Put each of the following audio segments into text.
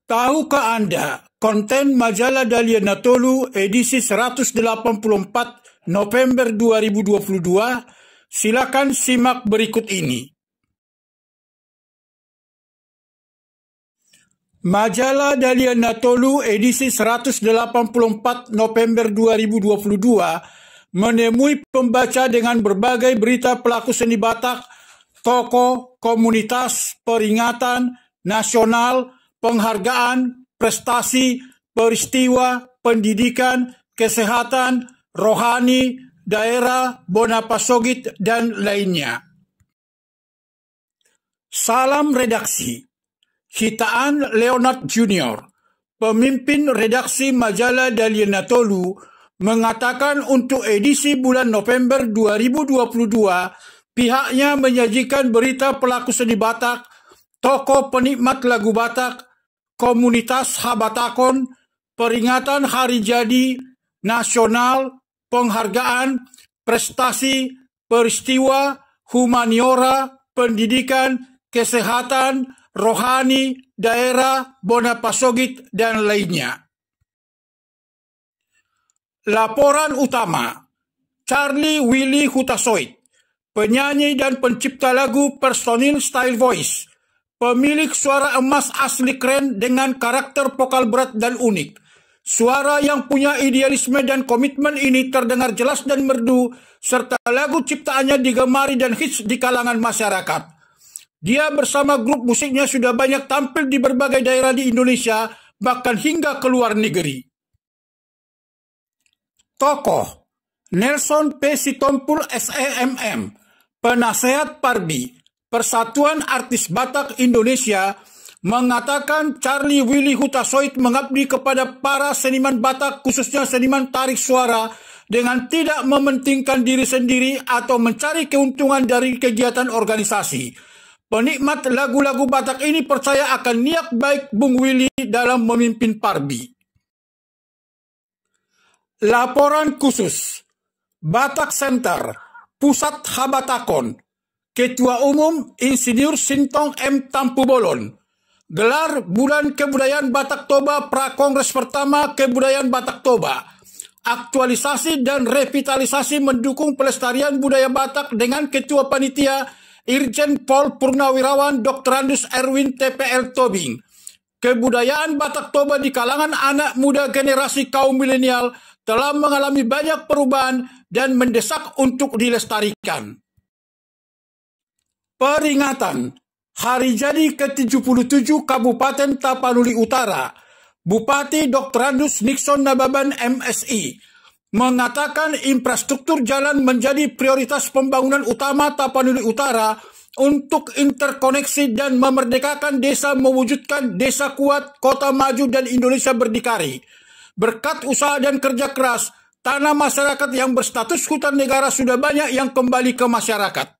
Tahukah Anda konten majalah Dahlia Natolu edisi 184 November 2022? Silakan simak berikut ini. Majalah Dahlia Natolu edisi 184 November 2022 menemui pembaca dengan berbagai berita pelaku seni Batak, tokoh, komunitas, peringatan, nasional, penghargaan, prestasi, peristiwa, pendidikan, kesehatan, rohani, daerah, Bonapasogit, dan lainnya. Salam redaksi. Hitaan Leonard Jr., pemimpin redaksi majalah Dahlia Natolu, mengatakan untuk edisi bulan November 2022, pihaknya menyajikan berita pelaku seni Batak, tokoh penikmat lagu Batak, komunitas Habatakon, peringatan hari jadi, nasional, penghargaan, prestasi, peristiwa, humaniora, pendidikan, kesehatan, rohani, daerah, Bonapasogit, dan lainnya. Laporan utama, Charlie Willy Hutasoit, penyanyi dan pencipta lagu personil Style Voice, pemilik suara emas asli keren dengan karakter vokal berat dan unik. Suara yang punya idealisme dan komitmen ini terdengar jelas dan merdu, serta lagu ciptaannya digemari dan hits di kalangan masyarakat. Dia bersama grup musiknya sudah banyak tampil di berbagai daerah di Indonesia, bahkan hingga ke luar negeri. Tokoh Nelson P. Sitompul SEMM, penasehat Parbi, Persatuan Artis Batak Indonesia, mengatakan Charlie Willy Hutasoit mengabdi kepada para seniman Batak, khususnya seniman tarik suara, dengan tidak mementingkan diri sendiri atau mencari keuntungan dari kegiatan organisasi. Penikmat lagu-lagu Batak ini percaya akan niat baik Bung Willy dalam memimpin Parbi. Laporan khusus Batak Center, Pusat Habatakon, Ketua Umum Insinyur Sintong M. Tampubolon, gelar Bulan Kebudayaan Batak Toba Prakongres pertama Kebudayaan Batak Toba, aktualisasi dan revitalisasi mendukung pelestarian budaya Batak dengan Ketua Panitia Irjen Pol Purnawirawan Dr. Andus Erwin TPL Tobing. Kebudayaan Batak Toba di kalangan anak muda generasi kaum milenial telah mengalami banyak perubahan dan mendesak untuk dilestarikan. Peringatan Hari Jadi ke-77 Kabupaten Tapanuli Utara, Bupati Dr. Andus Nixon Nababan MSI, mengatakan infrastruktur jalan menjadi prioritas pembangunan utama Tapanuli Utara untuk interkoneksi dan memerdekakan desa, mewujudkan desa kuat, kota maju, dan Indonesia berdikari. Berkat usaha dan kerja keras, tanah masyarakat yang berstatus hutan negara sudah banyak yang kembali ke masyarakat.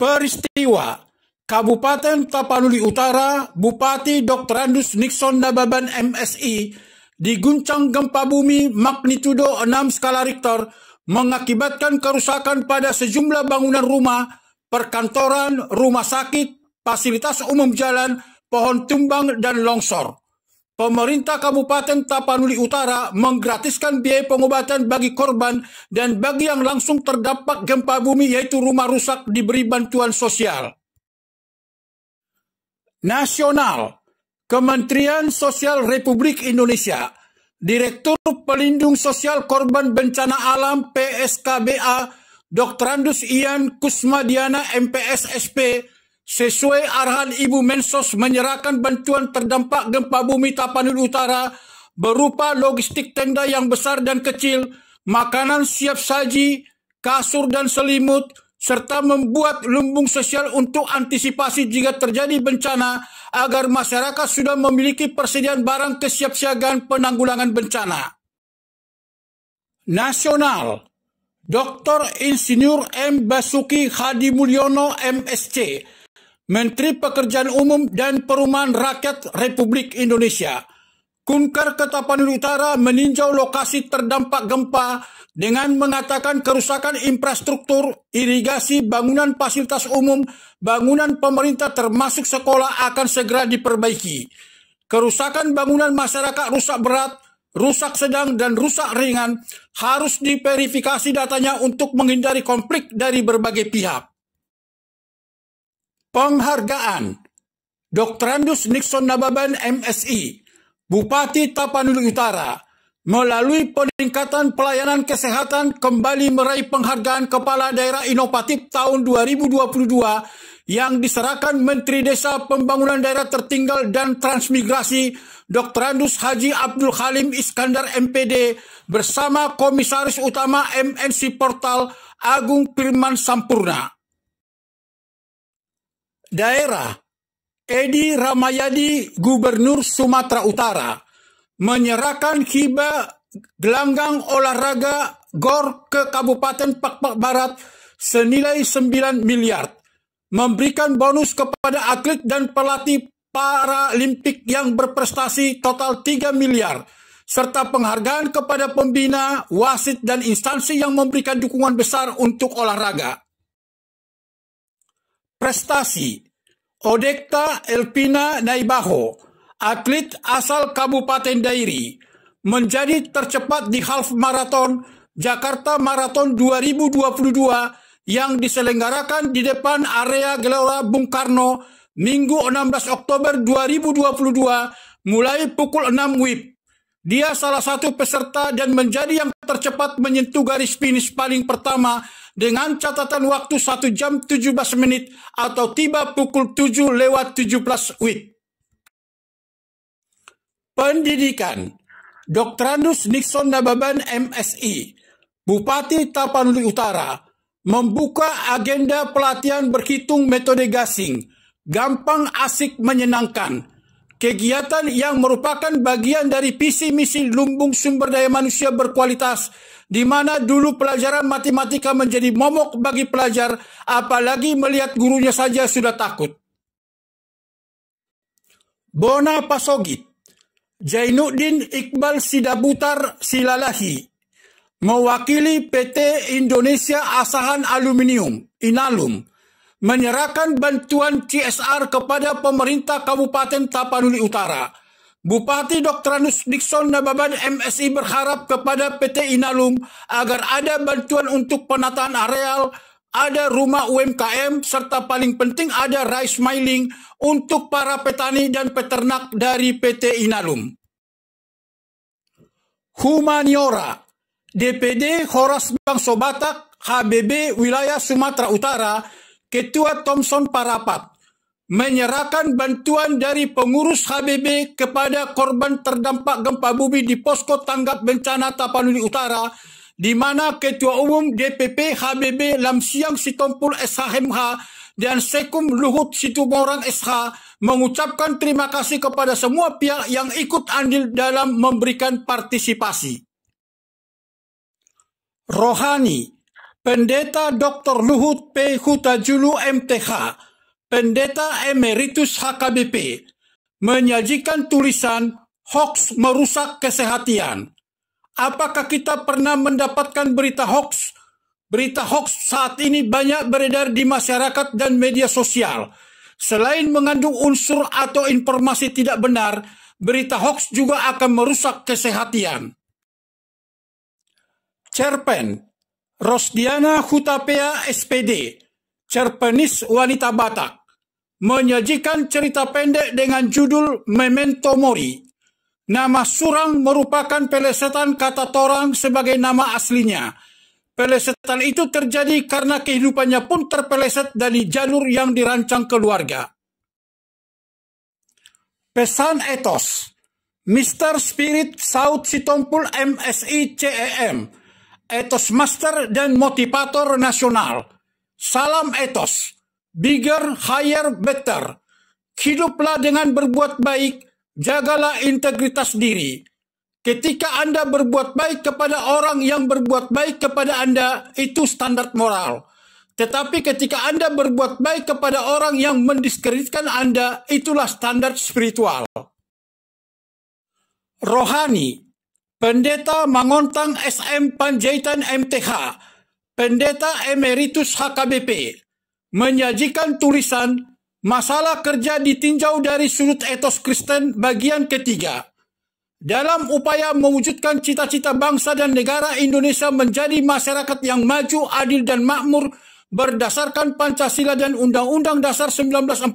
Peristiwa Kabupaten Tapanuli Utara, Bupati Dr. Andus Nixon Nababan MSI, diguncang gempa bumi magnitudo 6 skala Richter, mengakibatkan kerusakan pada sejumlah bangunan rumah, perkantoran, rumah sakit, fasilitas umum jalan, pohon tumbang, dan longsor. Pemerintah Kabupaten Tapanuli Utara menggratiskan biaya pengobatan bagi korban dan bagi yang langsung terdampak gempa bumi, yaitu rumah rusak, diberi bantuan sosial. Nasional, Kementerian Sosial Republik Indonesia, Direktur Pelindung Sosial Korban Bencana Alam PSKBA, Dr. Andus Ian Kusmadiana MPSSP, sesuai arahan Ibu Mensos, menyerahkan bantuan terdampak gempa bumi Tapanuli Utara berupa logistik tenda yang besar dan kecil, makanan siap saji, kasur dan selimut, serta membuat lumbung sosial untuk antisipasi jika terjadi bencana agar masyarakat sudah memiliki persediaan barang kesiapsiagaan penanggulangan bencana. Nasional, Dr. Insinyur M. Basuki Hadimulyono MSc, Menteri Pekerjaan Umum dan Perumahan Rakyat Republik Indonesia, Kunker Tapanuli Utara meninjau lokasi terdampak gempa dengan mengatakan kerusakan infrastruktur, irigasi, bangunan fasilitas umum, bangunan pemerintah termasuk sekolah akan segera diperbaiki. Kerusakan bangunan masyarakat rusak berat, rusak sedang, dan rusak ringan harus diverifikasi datanya untuk menghindari konflik dari berbagai pihak. Penghargaan Dr. Andus Nixon Nababan MSI, Bupati Tapanuli Utara, melalui peningkatan pelayanan kesehatan kembali meraih penghargaan Kepala Daerah Inovatif tahun 2022 yang diserahkan Menteri Desa Pembangunan Daerah Tertinggal dan Transmigrasi Dr. Andus Haji Abdul Halim Iskandar MPD bersama Komisaris Utama MNC Portal Agung Firman Sampurna. Daerah Edi Ramayadi, Gubernur Sumatera Utara, menyerahkan hibah gelanggang olahraga GOR ke Kabupaten Pakpak Barat senilai 9 miliar, memberikan bonus kepada atlet dan pelatih Paralimpik yang berprestasi total 3 miliar, serta penghargaan kepada pembina, wasit, dan instansi yang memberikan dukungan besar untuk olahraga. Prestasi Odekta Elpina Naibaho, atlet asal Kabupaten Dairi, menjadi tercepat di half marathon Jakarta Marathon 2022 yang diselenggarakan di depan area Gelora Bung Karno Minggu 16 Oktober 2022 mulai pukul 6 WIB. Dia salah satu peserta dan menjadi yang tercepat menyentuh garis finish paling pertama dengan catatan waktu 1 jam 17 menit atau tiba pukul 7:17 WIB. Pendidikan Dr. Andus Nixon Nababan MSI, Bupati Tapanuli Utara, membuka agenda pelatihan berhitung metode gasing, gampang, asik, menyenangkan. Kegiatan yang merupakan bagian dari visi misi Lumbung Sumber Daya Manusia Berkualitas, di mana dulu pelajaran matematika menjadi momok bagi pelajar, apalagi melihat gurunya saja sudah takut. Bona Pasogit, Jainuddin Iqbal Sidabutar Silalahi, mewakili PT Indonesia Asahan Aluminium Inalum, menyerahkan bantuan CSR kepada pemerintah Kabupaten Tapanuli Utara. Bupati Dr. Andus Nixon Nababan MSI berharap kepada PT Inalum agar ada bantuan untuk penataan areal, ada rumah UMKM, serta paling penting ada rice milling untuk para petani dan peternak dari PT Inalum. Humaniora, DPD Horas Bangso Batak, HBB Wilayah Sumatera Utara, Ketua Thomson Parapat, menyerahkan bantuan dari pengurus HBB kepada korban terdampak gempa bumi di posko tanggap bencana Tapanuli Utara, di mana Ketua Umum DPP HBB Lamsiang Sitompul SHMH dan Sekum Luhut Situmorang SH mengucapkan terima kasih kepada semua pihak yang ikut andil dalam memberikan partisipasi. Rohani, Pendeta Dr. Luhut P. Hutajulu MTH, Pendeta Emeritus HKBP, menyajikan tulisan "Hoax Merusak Kesehatan". Apakah kita pernah mendapatkan berita hoax? Berita hoax saat ini banyak beredar di masyarakat dan media sosial. Selain mengandung unsur atau informasi tidak benar, berita hoax juga akan merusak kesehatan. Cerpen Rosdiana Hutapea SPD, cerpenis wanita Batak, menyajikan cerita pendek dengan judul Memento Mori. Nama Surang merupakan pelesetan kata Torang sebagai nama aslinya. Pelesetan itu terjadi karena kehidupannya pun terpeleset dari jalur yang dirancang keluarga. Pesan etos Mr. Spirit Saud Sitompul MSI CEM, etos master dan motivator nasional. Salam etos, bigger, higher, better. Hiduplah dengan berbuat baik, jagalah integritas diri. Ketika Anda berbuat baik kepada orang yang berbuat baik kepada Anda, itu standar moral. Tetapi ketika Anda berbuat baik kepada orang yang mendiskreditkan Anda, itulah standar spiritual. rohani, Pendeta Mangontang SM Panjaitan MTH, Pendeta Emeritus HKBP, menyajikan tulisan Masalah Kerja Ditinjau dari Sudut Etos Kristen bagian ketiga. Dalam upaya mewujudkan cita-cita bangsa dan negara Indonesia menjadi masyarakat yang maju, adil, dan makmur berdasarkan Pancasila dan Undang-Undang Dasar 1945,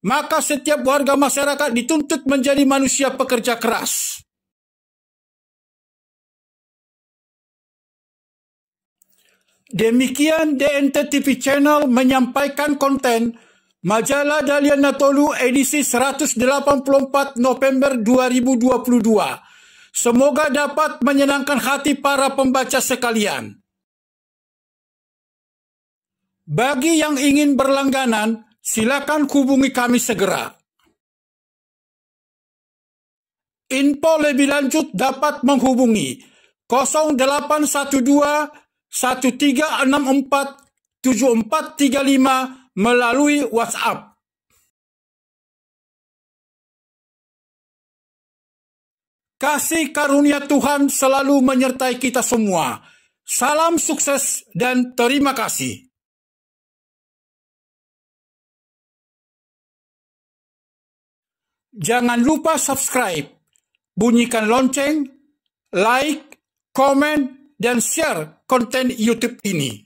maka setiap warga masyarakat dituntut menjadi manusia pekerja keras. Demikian DNT TV Channel menyampaikan konten Majalah Dalian Natolu edisi 184 November 2022. Semoga dapat menyenangkan hati para pembaca sekalian. Bagi yang ingin berlangganan, silakan hubungi kami segera. Info lebih lanjut dapat menghubungi 0812 1364 7435 melalui WhatsApp. Kasih karunia Tuhan selalu menyertai kita semua. Salam sukses dan terima kasih. Jangan lupa subscribe, bunyikan lonceng, like, komen, dan share konten YouTube ini.